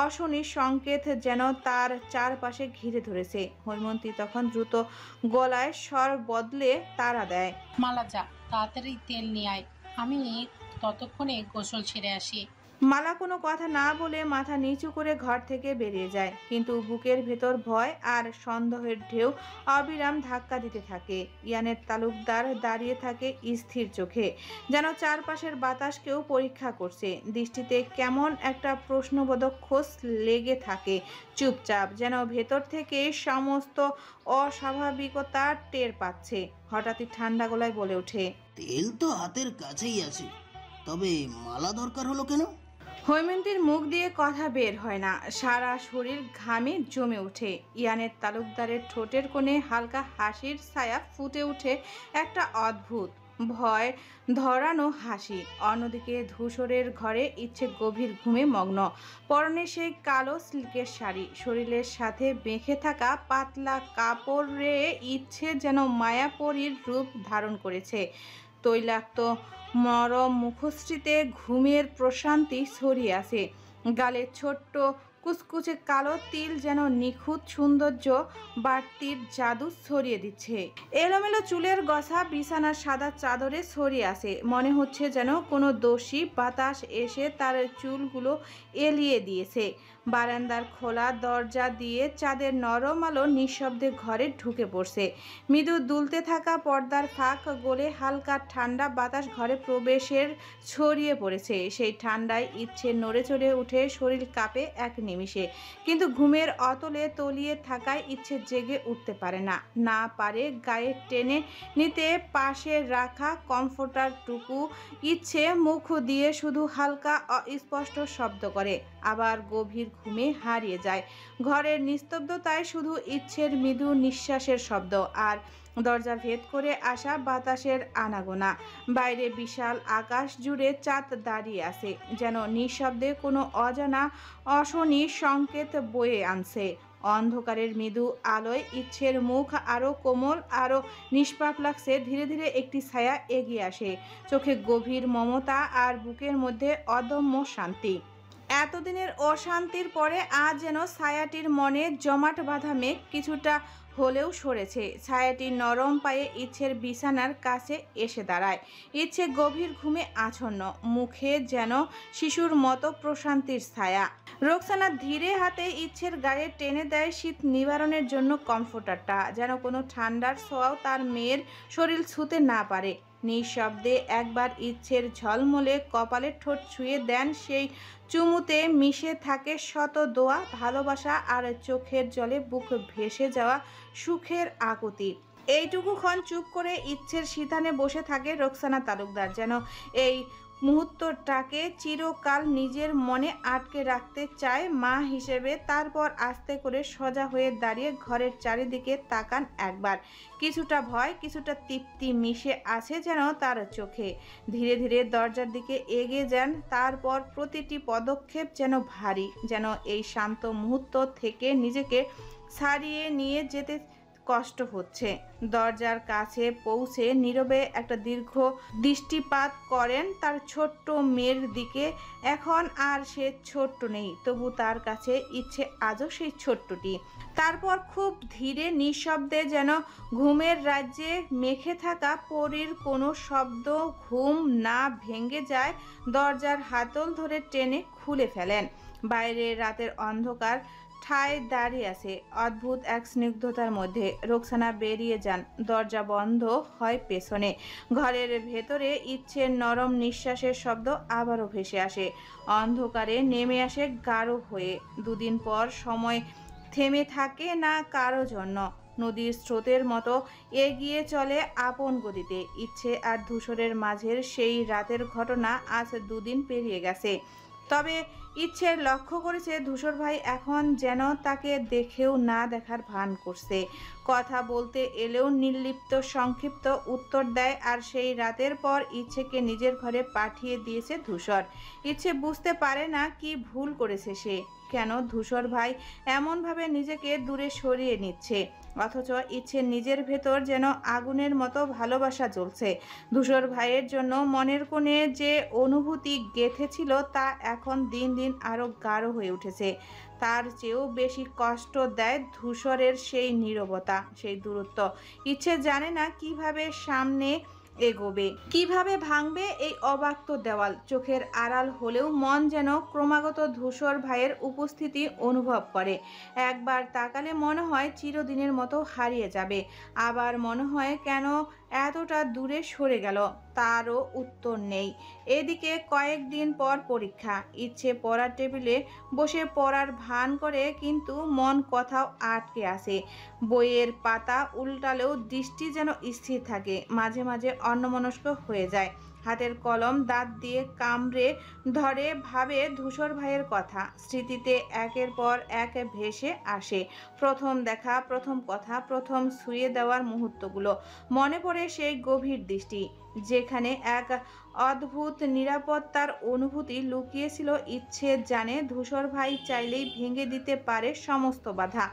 অশনি সংকেত যেন তার চারপাশে ঘিরে ধরেছে। হৈমন্তী তখন দ্রুত গলায় স্বর বদলে তাড়া দেয়, মালা যা, তাড়াতাড়ি তেল নিয়ে আয়, আমি ততক্ষণে গোসল সেরে আসি। মালা কোনো কথা না বলে মাথা নিচু করে ঘর থেকে বেরিয়ে যায়, কিন্তু বুকের ভেতর ভয় আর সন্দেহের ঢেউ অবিরাম ধাক্কা দিতে থাকে। ইয়ানের তালুকদার দাঁড়িয়ে থাকে স্থির চোখে, যেন চারপাশের বাতাসকেও পরীক্ষা করছে। দৃষ্টিতে কেমন একটা প্রশ্নবোধক খোঁজ লেগে থাকে। চুপচাপ, যেন ভেতর থেকে সমস্ত অস্বাভাবিকতা টের পাচ্ছে। হঠাৎই ঠান্ডা গলায় বলে ওঠে, তেল তো হাতের কাছেই আছে, তবে মালা দরকার হলো কেন? হৈমন্তীর মুখ দিয়ে কথা বের হয় না, সারা শরীর ঘামে জমে ওঠে। ইয়ানের তালুকদারের ঠোঁটের কোণে হালকা হাসির ছায়া ফুটে ওঠে, একটা অদ্ভুত ভয় ধরানো হাসি। অন্যদিকে ধূসরের ঘরে ইচ্ছে গভীর ঘুমে মগ্ন। পরনে সেই কালো সিল্কের শাড়ি, শরীরের সাথে বেঁধে থাকা পাতলা কাপড়ে ইচ্ছে যেন মায়াপরীর রূপ ধারণ করেছে। তৈলাক্ত নরম মুখশ্রীতে ঘুমের প্রশান্তি ছড়িয়ে আছে। গালে ছোট্ট কুচকুচে কালো তিল যেন নিখুঁত সৌন্দর্য বাড়তির জাদু ছড়িয়ে দিচ্ছে। এলোমেলো চুলের গসা বিছানার সাদা চাদরে ছড়িয়ে আছে, মনে হচ্ছে যেন কোনো দোষী বাতাস এসে তার চুলগুলো এলিয়ে দিয়েছে। বারান্দার খোলা দরজা দিয়ে চাঁদের নরম আলো নিঃশব্দে ঘরে ঢুকে পড়ছে। মৃদু দুলতে থাকা পর্দার ফাঁক গলে হালকা ঠান্ডা বাতাস ঘরে প্রবেশের ছড়িয়ে পড়েছে। সেই ঠান্ডায় ইচ্ছে নড়ে চড়ে উঠে শরীর কাঁপে এক নিমিষে, কিন্তু ঘুমের অতলে তলিয়ে থাকায় ইচ্ছে জেগে উঠতে পারে না। না পারে গায়ে টেনে নিতে পাশে রাখা কমফোর্টারটুকু। ইচ্ছে মুখ দিয়ে শুধু হালকা অস্পষ্ট শব্দ করে, আবার গভীর ঘুমে হারিয়ে যায়। ঘরের নিস্তব্ধতায় শুধু ইচ্ছের মৃদু নিঃশ্বাসের শব্দ আর দরজা ভেদ করে আসা বাতাসের আনাগোনা। বাইরে বিশাল আকাশ জুড়ে চাঁদ দাঁড়িয়ে আছে, যেন নিঃশব্দে কোনো অজানা অশনি সংকেত বয়ে আনছে। অন্ধকারের মৃদু আলোয় ইচ্ছের মুখ আরও কোমল, আরও নিষ্পাপ লাগছে। ধীরে ধীরে একটি ছায়া এগিয়ে আসে, চোখে গভীর মমতা আর বুকের মধ্যে অদম্য শান্তি। এতদিনের অশান্তির পরে আজ যেন ছায়াটির মনে জমাট বাঁধা মেঘ কিছুটা হলেও সরেছে। ছায়াটি নরম পায়ে ইচ্ছের বিছানার কাছে এসে দাঁড়ায়। ইচ্ছে গভীর ঘুমে আচ্ছন্ন, মুখে যেন শিশুর মতো প্রশান্তির ছায়া। রোকসানা ধীরে হাতে ইচ্ছের গায়ে টেনে দেয় শীত নিবারণের জন্য কমফোর্টারটা, যেন কোনো ঠান্ডার ছোঁয়াও তার মেয়ের শরীর ছুঁতে না পারে। নিঃশব্দে একবার ইচ্ছের ঝলমলে কপালে ঠোঁট ছুঁয়ে দেন। সেই চুমুতে মিশে থাকে শত দোয়া, ভালোবাসা আর চোখের জলে বুক ভেসে যাওয়া সুখের আকুতি। এইটুকুক্ষণ চুপ করে ইচ্ছের সিঁথানে বসে থাকে রোকসানা তালুকদার, যেন এই মুহূর্তটাকে চিরকাল নিজের মনে আটকে রাখতে চায় মা হিসেবে। তারপর আস্তে করে সোজা হয়ে দাঁড়িয়ে ঘরের চারিদিকে তাকান একবার। কিছুটা ভয়, কিছুটা তৃপ্তি মিশে আছে যেন তার চোখে। ধীরে ধীরে দরজার দিকে এগিয়ে যান। তারপর প্রতিটি পদক্ষেপ যেন ভারী, যেন এই শান্ত মুহূর্ত থেকে নিজেকে ছাড়িয়ে নিয়ে যেতে কষ্ট হচ্ছে। দরজার কাছে পৌঁছে নীরবে একটা দীর্ঘ দৃষ্টিপাত করেন তার ছোট্ট মেয়ের দিকে। এখন আর সে ছোট্ট নেই, তবু তার কাছে ইচ্ছে আজও সেই ছোট্টটি। তারপর খুব ধীরে নিঃশব্দে, যেন ঘুমের রাজ্যে মেখে থাকা পরীর কোনো শব্দ ঘুম না ভেঙে যায়, দরজার হাতল ধরে টেনে খুলে ফেলেন। বাইরে রাতের অন্ধকার ঠায় দাঁড়িয়ে আছে অদ্ভুত এক স্নিগ্ধতার মধ্যে। রোকসানা বেরিয়ে যান, দরজা বন্ধ হয় পেছনে। ঘরের ভেতরে ইচ্ছের নরম নিঃশ্বাসের শব্দ আবারও ভেসে আসে, অন্ধকারে নেমে আসে গাঢ় হয়ে। দুদিন পর সময় থেমে থাকে না কারো জন্য, নদীর স্রোতের মতো এগিয়ে চলে আপন গতিতে। ইচ্ছে আর ধূসরের মাঝের সেই রাতের ঘটনা আজ দুদিন পেরিয়ে গেছে, তবে ইচ্ছে লক্ষ্য করেছে ধূসর ভাই এখন যেন তাকে দেখেও না দেখার ভান করছে। কথা বলতে এলেও নির্লিপ্ত সংক্ষিপ্ত উত্তর দেয়। আর সেই রাতের পর ইচ্ছেকে নিজের ঘরে পাঠিয়ে দিয়েছে ধূসর। ইচ্ছে বুঝতে পারে না কি ভুল করেছে সে, কেন ধূসর ভাই এমনভাবে নিজেকে দূরে সরিয়ে নিচ্ছে। অথচ ইচ্ছে নিজের ভেতর যেন আগুনের মতো ভালোবাসা জ্বলছে। ধূসর ভাইয়ের জন্য মনের কোণে যে অনুভূতি গেঁথেছিল তা এখন দিন দিন আরো গাঢ় হয়ে উঠেছে। তার চেয়েও বেশি কষ্ট দেয় ধূসরের সেই নীরবতা, সেই দূরত্ব। ইচ্ছে জানে না কিভাবে সামনে এগোবে, কিভাবে ভাঙবে এই অবাক্ত দেওয়াল। চোখের আড়াল হলেও মন যেন ক্রমাগত ধূসর ভাইয়ের উপস্থিতি অনুভব করে। একবার তাকালে মনে হয় চিরদিনের মতো হারিয়ে যাবে, আবার মনে হয় কেন এতটা দূরে সরে গেল, তারও উত্তর নেই। এদিকে কয়েকদিন পর পরীক্ষা। ইচ্ছে পড়ার টেবিলে বসে পড়ার ভান করে, কিন্তু মন কোথাও আটকে আসে। বইয়ের পাতা উল্টালেও দৃষ্টি যেন স্থির থাকে, মাঝে মাঝে অন্যমনস্ক হয়ে যায়। হাতের কলম দাঁত দিয়ে কামড়ে ধরে, ভাবে ধূসর ভাইয়ের কথা। স্মৃতিতে একের পর এক ভেসে আসে প্রথম দেখা, প্রথম কথা, প্রথম ছুঁয়ে দেওয়ার মুহূর্তগুলো। মনে পড়ে সেই গভীর দৃষ্টি, যেখানে এক অদ্ভুত নিরাপত্তার অনুভূতি লুকিয়েছিল। ইচ্ছে জানে ধূসর ভাই চাইলেই ভেঙে দিতে পারে সমস্ত বাধা,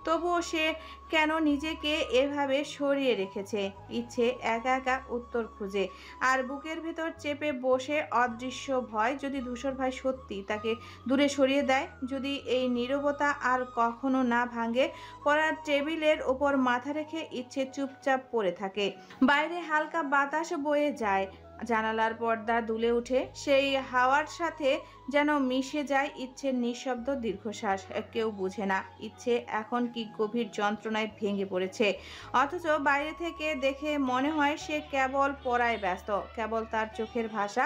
তবুও সে কেন নিজেকে এভাবে সরিয়ে রেখেছে। ইচ্ছে একা একা উত্তর খুঁজে, আর বুকের ভেতর চেপে বসে অদৃশ্য ভয়, যদি ধূসর ভাই সত্যি তাকে দূরে সরিয়ে দেয়, যদি এই নীরবতা আর কখনো না ভাঙে। পড়ার টেবিলের ওপর মাথা রেখে ইচ্ছে চুপচাপ পড়ে থাকে। বাইরে হালকা বাতাস বয়ে যায়, জানালার পর্দা দুলে ওঠে, সেই হাওয়ার সাথে যেন মিশে যায় ইচ্ছের নিঃশব্দ দীর্ঘশ্বাস। কেউ বুঝে না ইচ্ছে এখন কি গভীর যন্ত্রণায় ভেঙে পড়েছে, অথচ বাইরে থেকে দেখে মনে হয় সে কেবল পড়ায় ব্যস্ত। কেবল তার চোখের ভাষা,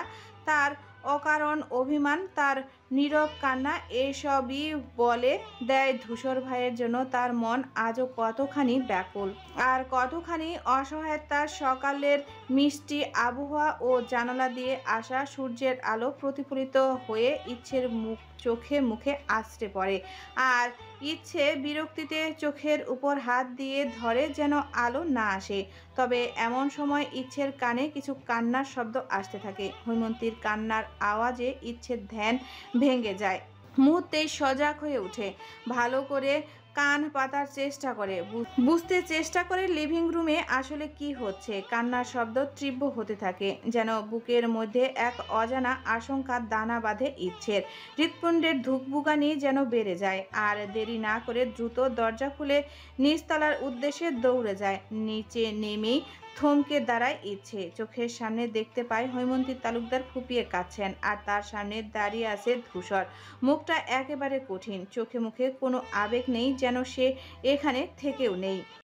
তার অকারণ অভিমান, তার নীরব কান্না, এসবই বলে দেয় ধূসর ভাইয়ের জন্য তার মন আজও কতখানি ব্যাকুল আর কতখানি অসহায়। তার সকালের মিষ্টি আবহাওয়া ও জানালা দিয়ে আসা সূর্যের আলো প্রতিফলিত হয়ে ইচ্ছের চোখে মুখে আছড়ে পড়ে, আর ইচ্ছে বিরক্তিতে চোখের উপর হাত দিয়ে ধরে যেন আলো না আসে। তবে এমন সময় ইচ্ছের কানে কিছু কান্নার শব্দ আসতে থাকে। হৈমন্তীর কান্নার আওয়াজে ইচ্ছের ধ্যান ভেঙে যায়, মুহূর্তেই সজাগ হয়ে ওঠে, ভালো করে কান পাতার চেষ্টা করে, বুঝতে চেষ্টা করে লিভিং রুমে আসলে কি হচ্ছে। কান্নার শব্দ তীব্র হতে থাকে, যেন বুকের মধ্যে এক অজানা আশঙ্কার দানা বাঁধে ইচ্ছের। হৃৎপিণ্ডের ধুকভুকানি যেন বেড়ে যায়, আর দেরি না করে দ্রুত দরজা খুলে নিচতলার উদ্দেশ্যে দৌড়ে যায়। নিচে নেমেই থমকে দাঁড়ায় ইচ্ছে, চোখের সামনে দেখতে পায় হৈমন্তী তালুকদার ফুপিয়ে কাঁদছেন, আর তার সামনে দাঁড়িয়ে আছে ধূসর। মুখটা একেবারে কঠিন, চোখে মুখে কোনো আবেগ নেই, যেন সে এখানে থেকেও নেই।